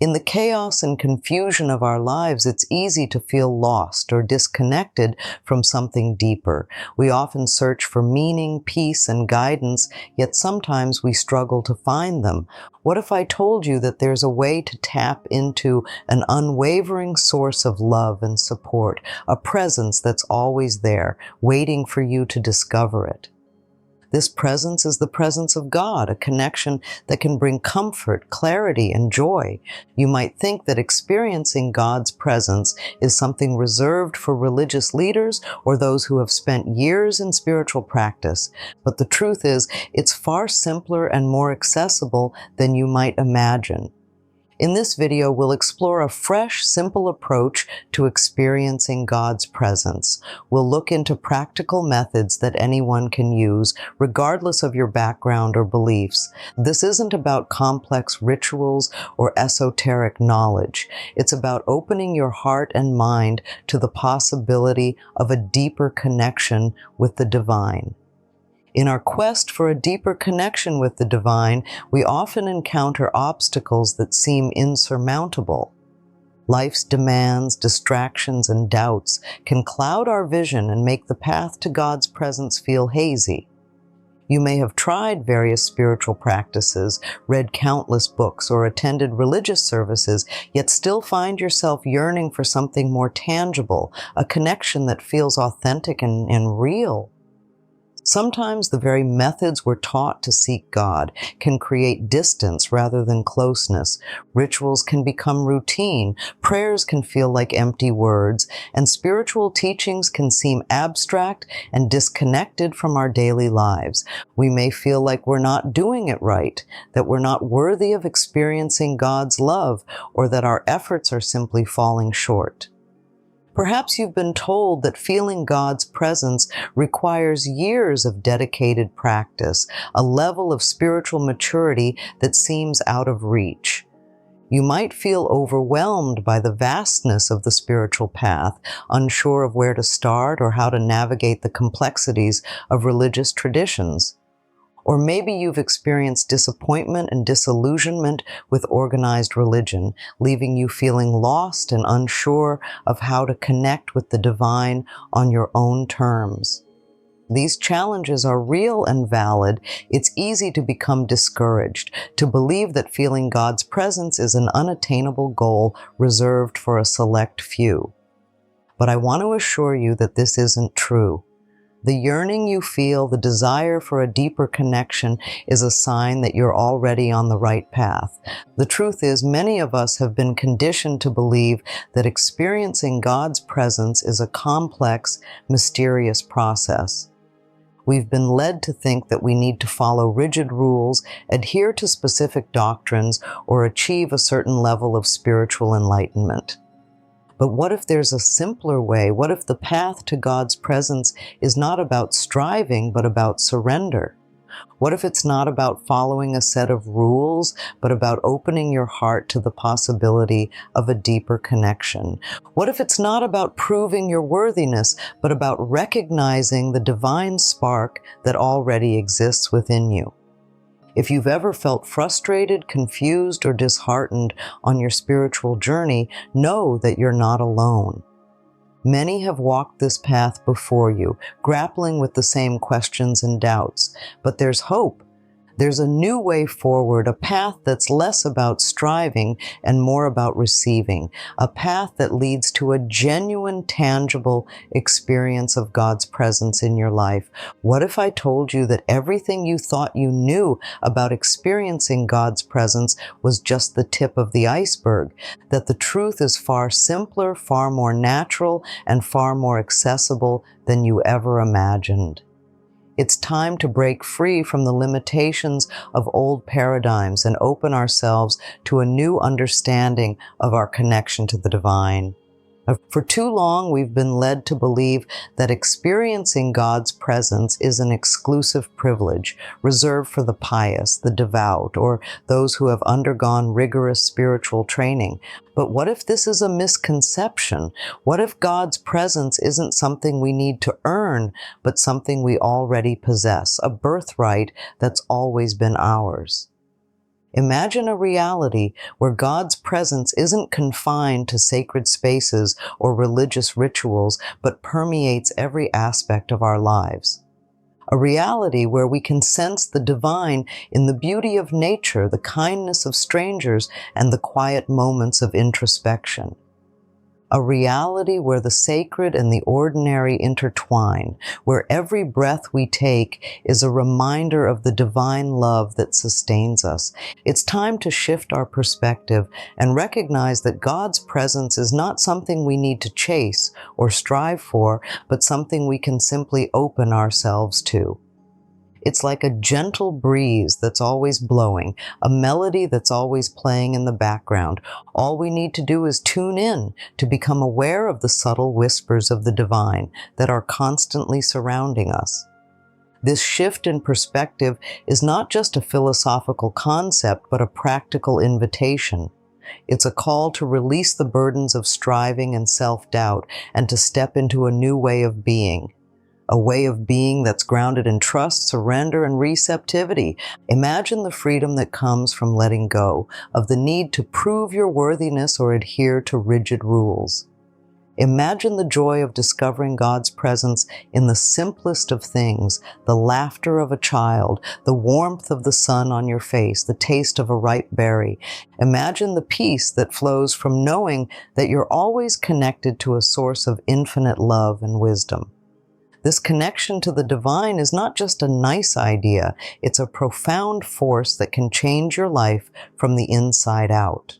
In the chaos and confusion of our lives, it's easy to feel lost or disconnected from something deeper. We often search for meaning, peace, and guidance, yet sometimes we struggle to find them. What if I told you that there's a way to tap into an unwavering source of love and support, a presence that's always there, waiting for you to discover it? This presence is the presence of God, a connection that can bring comfort, clarity, and joy. You might think that experiencing God's presence is something reserved for religious leaders or those who have spent years in spiritual practice. But the truth is, it's far simpler and more accessible than you might imagine. In this video, we'll explore a fresh, simple approach to experiencing God's presence. We'll look into practical methods that anyone can use, regardless of your background or beliefs. This isn't about complex rituals or esoteric knowledge. It's about opening your heart and mind to the possibility of a deeper connection with the divine. In our quest for a deeper connection with the divine, we often encounter obstacles that seem insurmountable. Life's demands, distractions, and doubts can cloud our vision and make the path to God's presence feel hazy. You may have tried various spiritual practices, read countless books, or attended religious services, yet still find yourself yearning for something more tangible, a connection that feels authentic and real. Sometimes the very methods we're taught to seek God can create distance rather than closeness. Rituals can become routine, prayers can feel like empty words, and spiritual teachings can seem abstract and disconnected from our daily lives. We may feel like we're not doing it right, that we're not worthy of experiencing God's love, or that our efforts are simply falling short. Perhaps you've been told that feeling God's presence requires years of dedicated practice, a level of spiritual maturity that seems out of reach. You might feel overwhelmed by the vastness of the spiritual path, unsure of where to start or how to navigate the complexities of religious traditions. Or maybe you've experienced disappointment and disillusionment with organized religion, leaving you feeling lost and unsure of how to connect with the divine on your own terms. These challenges are real and valid. It's easy to become discouraged, to believe that feeling God's presence is an unattainable goal reserved for a select few. But I want to assure you that this isn't true. The yearning you feel, the desire for a deeper connection, is a sign that you're already on the right path. The truth is, many of us have been conditioned to believe that experiencing God's presence is a complex, mysterious process. We've been led to think that we need to follow rigid rules, adhere to specific doctrines, or achieve a certain level of spiritual enlightenment. But what if there's a simpler way? What if the path to God's presence is not about striving, but about surrender? What if it's not about following a set of rules, but about opening your heart to the possibility of a deeper connection? What if it's not about proving your worthiness, but about recognizing the divine spark that already exists within you? If you've ever felt frustrated, confused, or disheartened on your spiritual journey, know that you're not alone. Many have walked this path before you, grappling with the same questions and doubts. But there's hope. There's a new way forward, a path that's less about striving and more about receiving, a path that leads to a genuine, tangible experience of God's presence in your life. What if I told you that everything you thought you knew about experiencing God's presence was just the tip of the iceberg, that the truth is far simpler, far more natural, and far more accessible than you ever imagined? It's time to break free from the limitations of old paradigms and open ourselves to a new understanding of our connection to the divine. For too long, we've been led to believe that experiencing God's presence is an exclusive privilege reserved for the pious, the devout, or those who have undergone rigorous spiritual training. But what if this is a misconception? What if God's presence isn't something we need to earn, but something we already possess, a birthright that's always been ours? Imagine a reality where God's presence isn't confined to sacred spaces or religious rituals, but permeates every aspect of our lives. A reality where we can sense the divine in the beauty of nature, the kindness of strangers, and the quiet moments of introspection. A reality where the sacred and the ordinary intertwine, where every breath we take is a reminder of the divine love that sustains us. It's time to shift our perspective and recognize that God's presence is not something we need to chase or strive for, but something we can simply open ourselves to. It's like a gentle breeze that's always blowing, a melody that's always playing in the background. All we need to do is tune in to become aware of the subtle whispers of the divine that are constantly surrounding us. This shift in perspective is not just a philosophical concept, but a practical invitation. It's a call to release the burdens of striving and self-doubt and to step into a new way of being. A way of being that's grounded in trust, surrender, and receptivity. Imagine the freedom that comes from letting go of the need to prove your worthiness or adhere to rigid rules. Imagine the joy of discovering God's presence in the simplest of things, the laughter of a child, the warmth of the sun on your face, the taste of a ripe berry. Imagine the peace that flows from knowing that you're always connected to a source of infinite love and wisdom. This connection to the divine is not just a nice idea, it's a profound force that can change your life from the inside out.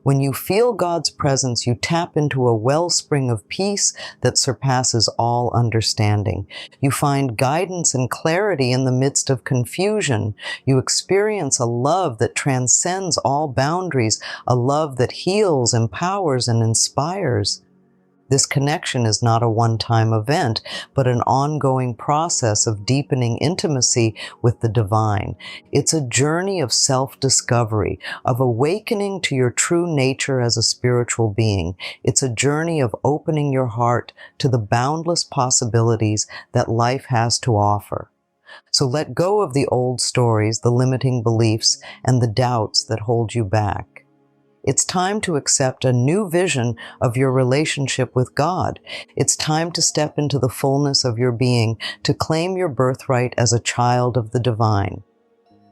When you feel God's presence, you tap into a wellspring of peace that surpasses all understanding. You find guidance and clarity in the midst of confusion. You experience a love that transcends all boundaries, a love that heals, empowers, and inspires. This connection is not a one-time event, but an ongoing process of deepening intimacy with the divine. It's a journey of self-discovery, of awakening to your true nature as a spiritual being. It's a journey of opening your heart to the boundless possibilities that life has to offer. So let go of the old stories, the limiting beliefs, and the doubts that hold you back. It's time to accept a new vision of your relationship with God. It's time to step into the fullness of your being, to claim your birthright as a child of the divine.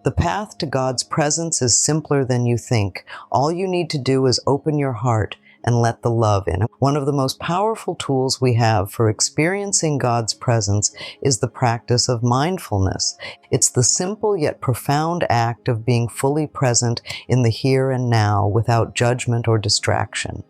The path to God's presence is simpler than you think. All you need to do is open your heart and let the love in. One of the most powerful tools we have for experiencing God's presence is the practice of mindfulness. It's the simple yet profound act of being fully present in the here and now without judgment or distraction.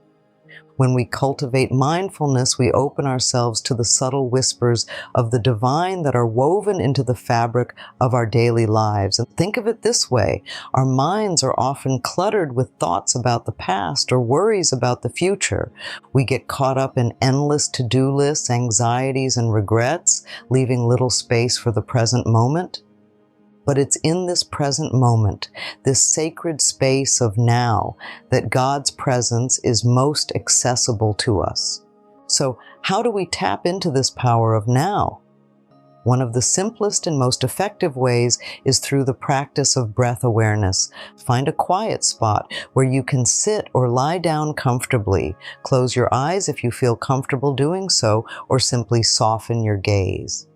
When we cultivate mindfulness, we open ourselves to the subtle whispers of the divine that are woven into the fabric of our daily lives. And think of it this way: our minds are often cluttered with thoughts about the past or worries about the future. We get caught up in endless to-do lists, anxieties, and regrets, leaving little space for the present moment. But it's in this present moment, this sacred space of now, that God's presence is most accessible to us. So how do we tap into this power of now? One of the simplest and most effective ways is through the practice of breath awareness. Find a quiet spot where you can sit or lie down comfortably. Close your eyes if you feel comfortable doing so, or simply soften your gaze.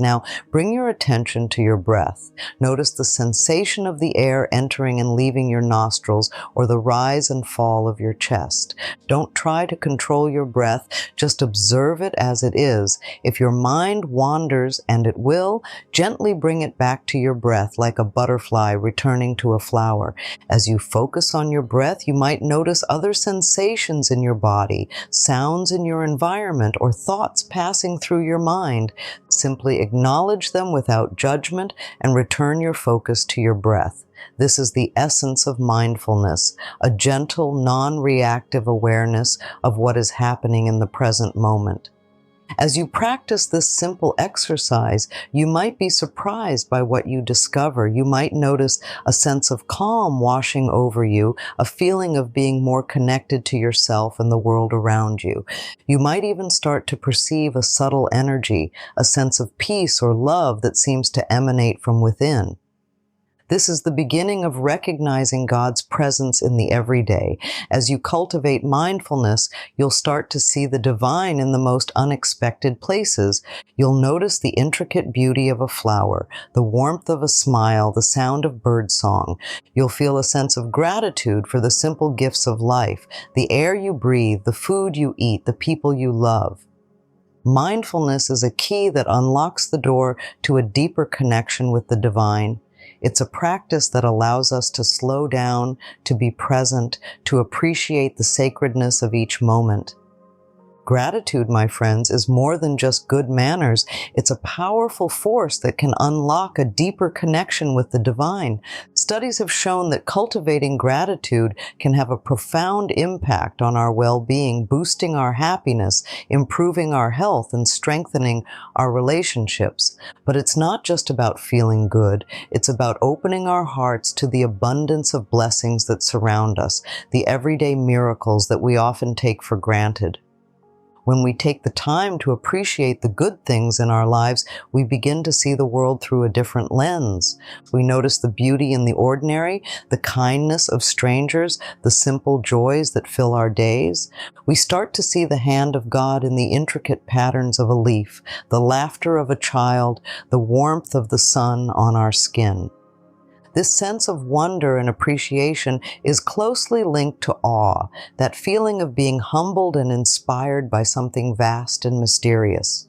Now, bring your attention to your breath. Notice the sensation of the air entering and leaving your nostrils, or the rise and fall of your chest. Don't try to control your breath, just observe it as it is. If your mind wanders, and it will, gently bring it back to your breath like a butterfly returning to a flower. As you focus on your breath, you might notice other sensations in your body, sounds in your environment, or thoughts passing through your mind. Simply acknowledge them without judgment and return your focus to your breath. This is the essence of mindfulness, a gentle, non-reactive awareness of what is happening in the present moment. As you practice this simple exercise, you might be surprised by what you discover. You might notice a sense of calm washing over you, a feeling of being more connected to yourself and the world around you. You might even start to perceive a subtle energy, a sense of peace or love that seems to emanate from within. This is the beginning of recognizing God's presence in the everyday. As you cultivate mindfulness, you'll start to see the divine in the most unexpected places. You'll notice the intricate beauty of a flower, the warmth of a smile, the sound of birdsong. You'll feel a sense of gratitude for the simple gifts of life, the air you breathe, the food you eat, the people you love. Mindfulness is a key that unlocks the door to a deeper connection with the divine. It's a practice that allows us to slow down, to be present, to appreciate the sacredness of each moment. Gratitude, my friends, is more than just good manners. It's a powerful force that can unlock a deeper connection with the divine. Studies have shown that cultivating gratitude can have a profound impact on our well-being, boosting our happiness, improving our health, and strengthening our relationships. But it's not just about feeling good. It's about opening our hearts to the abundance of blessings that surround us, the everyday miracles that we often take for granted. When we take the time to appreciate the good things in our lives, we begin to see the world through a different lens. We notice the beauty in the ordinary, the kindness of strangers, the simple joys that fill our days. We start to see the hand of God in the intricate patterns of a leaf, the laughter of a child, the warmth of the sun on our skin. This sense of wonder and appreciation is closely linked to awe, that feeling of being humbled and inspired by something vast and mysterious.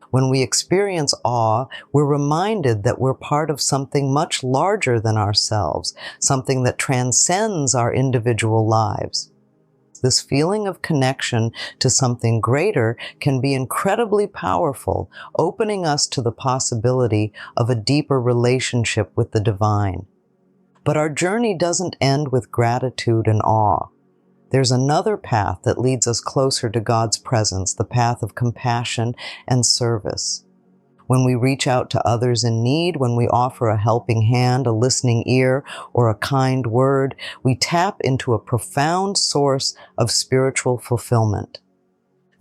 When we experience awe, we're reminded that we're part of something much larger than ourselves, something that transcends our individual lives. This feeling of connection to something greater can be incredibly powerful, opening us to the possibility of a deeper relationship with the divine. But our journey doesn't end with gratitude and awe. There's another path that leads us closer to God's presence, the path of compassion and service. When we reach out to others in need, when we offer a helping hand, a listening ear, or a kind word, we tap into a profound source of spiritual fulfillment.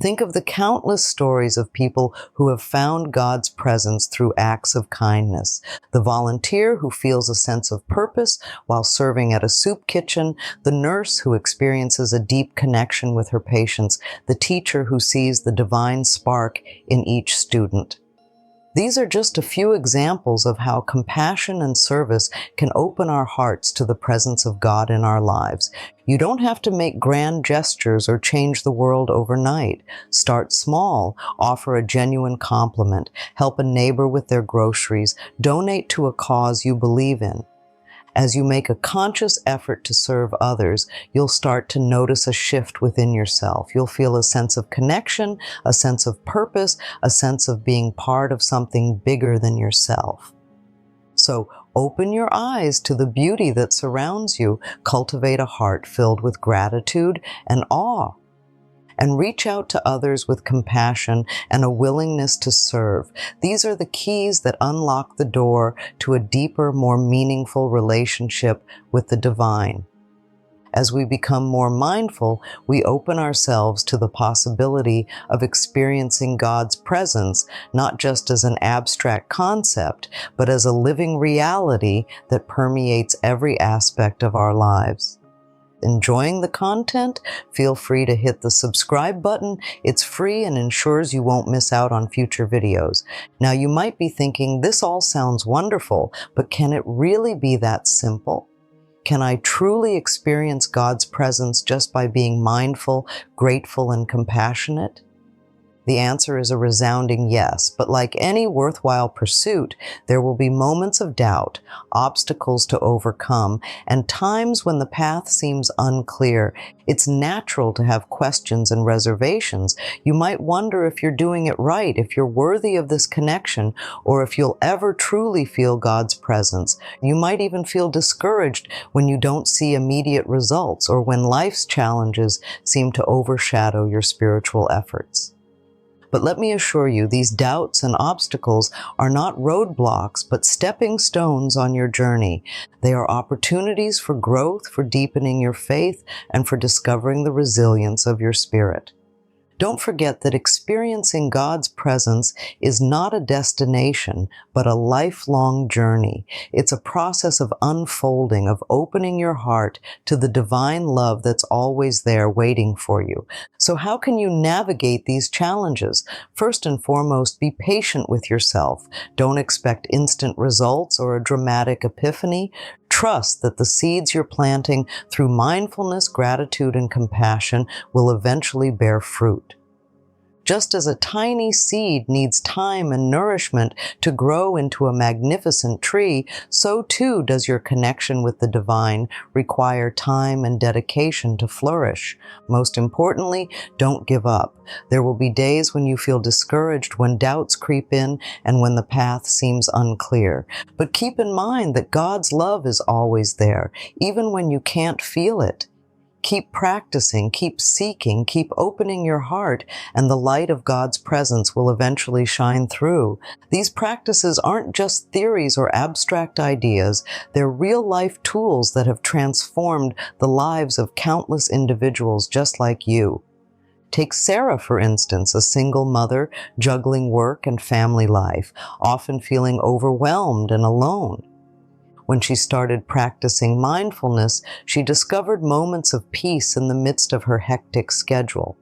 Think of the countless stories of people who have found God's presence through acts of kindness. The volunteer who feels a sense of purpose while serving at a soup kitchen, the nurse who experiences a deep connection with her patients, the teacher who sees the divine spark in each student. These are just a few examples of how compassion and service can open our hearts to the presence of God in our lives. You don't have to make grand gestures or change the world overnight. Start small, offer a genuine compliment, help a neighbor with their groceries, donate to a cause you believe in. As you make a conscious effort to serve others, you'll start to notice a shift within yourself. You'll feel a sense of connection, a sense of purpose, a sense of being part of something bigger than yourself. So open your eyes to the beauty that surrounds you, cultivate a heart filled with gratitude and awe, and reach out to others with compassion and a willingness to serve. These are the keys that unlock the door to a deeper, more meaningful relationship with the divine. As we become more mindful, we open ourselves to the possibility of experiencing God's presence, not just as an abstract concept, but as a living reality that permeates every aspect of our lives. Enjoying the content? Feel free to hit the subscribe button. It's free and ensures you won't miss out on future videos. Now you might be thinking, this all sounds wonderful, but can it really be that simple? Can I truly experience God's presence just by being mindful, grateful, and compassionate? The answer is a resounding yes, but like any worthwhile pursuit, there will be moments of doubt, obstacles to overcome, and times when the path seems unclear. It's natural to have questions and reservations. You might wonder if you're doing it right, if you're worthy of this connection, or if you'll ever truly feel God's presence. You might even feel discouraged when you don't see immediate results, or when life's challenges seem to overshadow your spiritual efforts. But let me assure you, these doubts and obstacles are not roadblocks, but stepping stones on your journey. They are opportunities for growth, for deepening your faith, and for discovering the resilience of your spirit. Don't forget that experiencing God's presence is not a destination, but a lifelong journey. It's a process of unfolding, of opening your heart to the divine love that's always there waiting for you. So how can you navigate these challenges? First and foremost, be patient with yourself. Don't expect instant results or a dramatic epiphany. Trust that the seeds you're planting through mindfulness, gratitude, and compassion will eventually bear fruit. Just as a tiny seed needs time and nourishment to grow into a magnificent tree, so too does your connection with the divine require time and dedication to flourish. Most importantly, don't give up. There will be days when you feel discouraged, when doubts creep in, and when the path seems unclear. But keep in mind that God's love is always there, even when you can't feel it. Keep practicing, keep seeking, keep opening your heart, and the light of God's presence will eventually shine through. These practices aren't just theories or abstract ideas, they're real-life tools that have transformed the lives of countless individuals just like you. Take Sarah, for instance, a single mother juggling work and family life, often feeling overwhelmed and alone. When she started practicing mindfulness, she discovered moments of peace in the midst of her hectic schedule.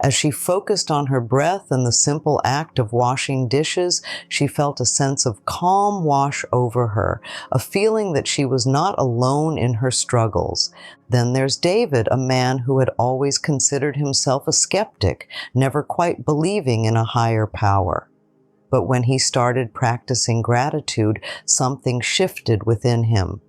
As she focused on her breath and the simple act of washing dishes, she felt a sense of calm wash over her, a feeling that she was not alone in her struggles. Then there's David, a man who had always considered himself a skeptic, never quite believing in a higher power. But when he started practicing gratitude, something shifted within him.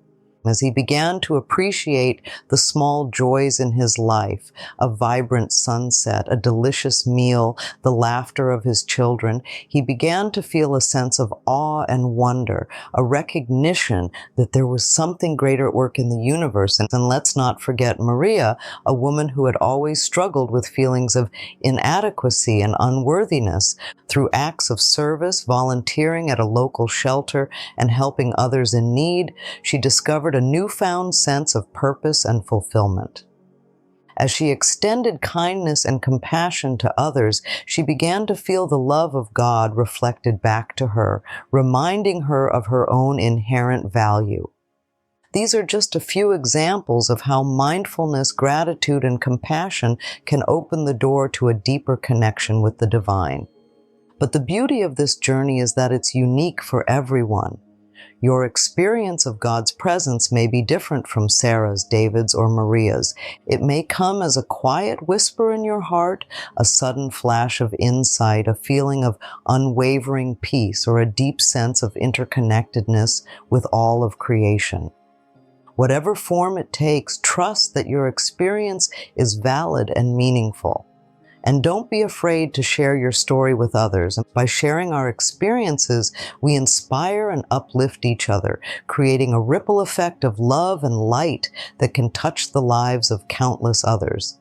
As he began to appreciate the small joys in his life, a vibrant sunset, a delicious meal, the laughter of his children, he began to feel a sense of awe and wonder, a recognition that there was something greater at work in the universe. And let's not forget Maria, a woman who had always struggled with feelings of inadequacy and unworthiness. Through acts of service, volunteering at a local shelter, and helping others in need, she discovered a newfound sense of purpose and fulfillment. As she extended kindness and compassion to others, she began to feel the love of God reflected back to her, reminding her of her own inherent value. These are just a few examples of how mindfulness, gratitude, and compassion can open the door to a deeper connection with the divine. But the beauty of this journey is that it's unique for everyone. Your experience of God's presence may be different from Sarah's, David's, or Maria's. It may come as a quiet whisper in your heart, a sudden flash of insight, a feeling of unwavering peace, or a deep sense of interconnectedness with all of creation. Whatever form it takes, trust that your experience is valid and meaningful. And don't be afraid to share your story with others. By sharing our experiences, we inspire and uplift each other, creating a ripple effect of love and light that can touch the lives of countless others.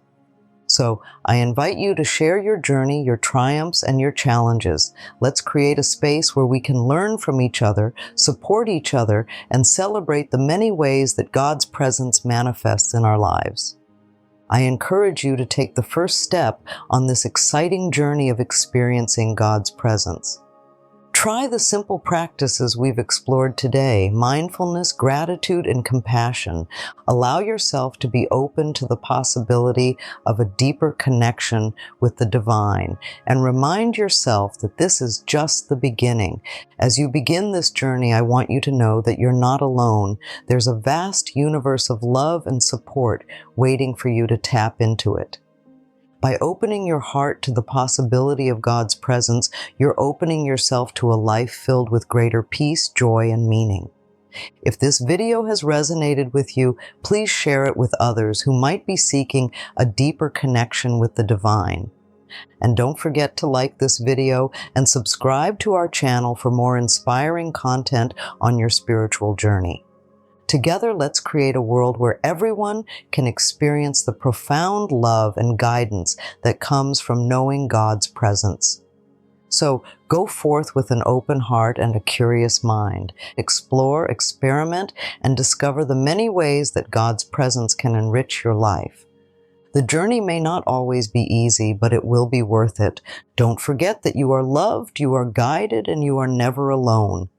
So I invite you to share your journey, your triumphs, and your challenges. Let's create a space where we can learn from each other, support each other, and celebrate the many ways that God's presence manifests in our lives. I encourage you to take the first step on this exciting journey of experiencing God's presence. Try the simple practices we've explored today: mindfulness, gratitude, and compassion. Allow yourself to be open to the possibility of a deeper connection with the divine, and remind yourself that this is just the beginning. As you begin this journey, I want you to know that you're not alone. There's a vast universe of love and support waiting for you to tap into it. By opening your heart to the possibility of God's presence, you're opening yourself to a life filled with greater peace, joy, and meaning. If this video has resonated with you, please share it with others who might be seeking a deeper connection with the divine. And don't forget to like this video and subscribe to our channel for more inspiring content on your spiritual journey. Together, let's create a world where everyone can experience the profound love and guidance that comes from knowing God's presence. So go forth with an open heart and a curious mind. Explore, experiment, and discover the many ways that God's presence can enrich your life. The journey may not always be easy, but it will be worth it. Don't forget that you are loved, you are guided, and you are never alone.